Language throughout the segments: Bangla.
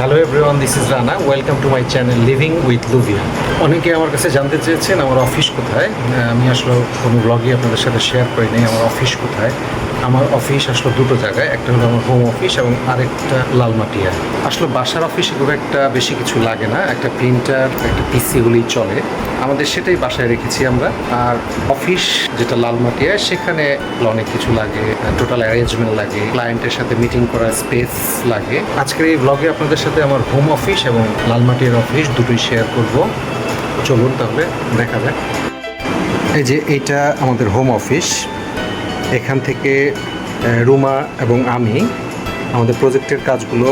Hello everyone, this is Rana. Welcome to my channel living with Luvia. অনেকে আমার কাছে জানতে চেয়েছেন আমার অফিস কোথায়। আমি আসলে কোনো ব্লগে আপনাদের সাথে শেয়ার করি নাই আমার অফিস কোথায়। আমার অফিস আসলে দুটো জায়গায়, একটা হলো আমার হোম অফিস এবং আরেকটা লালমাটিয়া। আসলে বাসার অফিসে খুব একটা বেশি কিছু লাগে না, একটা প্রিন্টার একটা পিসি হলেই চলে। আমাদের সেটাই বাসায় রেখেছি আমরা। আর অফিস যেটা লালমাটিয়া, সেখানে অনেক কিছু লাগে, টোটাল অ্যারেঞ্জমেন্ট লাগে, ক্লায়েন্টের সাথে মিটিং করার স্পেস লাগে। আজকের এই ব্লগে আপনাদের সাথে আমার হোম অফিস এবং লালমাটিয়ার অফিস দুটোই শেয়ার করব। চলুন তাহলে দেখা যাক। এই যে এইটা আমাদের হোম অফিস। এখান থেকে রুমা এবং আমি আমাদের প্রজেক্টের কাজগুলো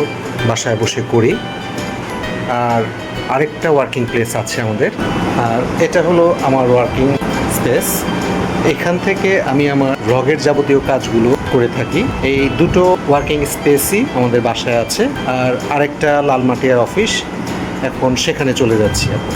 বাসায় বসে করি। আর আরেকটা ওয়ার্কিং প্লেস আছে আমাদের। আর এটা হলো আমার ওয়ার্কিং স্পেস। এখান থেকে আমি আমার ব্লগের যাবতীয় কাজগুলো করে থাকি। এই দুটো ওয়ার্কিং স্পেসই আমাদের বাসায় আছে। আর আরেকটা লালমাটিয়ার অফিস, এখন সেখানে চলে যাচ্ছি এখন।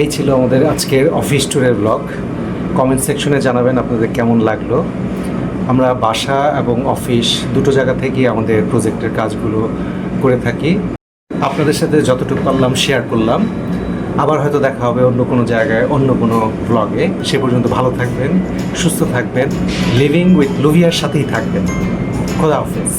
এই ছিল আমাদের আজকের অফিস ট্যুরের ব্লগ। কমেন্ট সেকশনে জানাবেন আপনাদের কেমন লাগলো। আমরা বাসা এবং অফিস দুটো জায়গা থেকেই আমাদের প্রজেক্টের কাজগুলো করে থাকি। আপনাদের সাথে যতটুকু পারলাম শেয়ার করলাম। আবার হয়তো দেখা হবে অন্য কোনো জায়গায়, অন্য কোনো ব্লগে। সে পর্যন্ত ভালো থাকবেন, সুস্থ থাকবেন, লিভিং উইথ লুভিয়ার সাথেই থাকবেন। খোদা হাফেজ।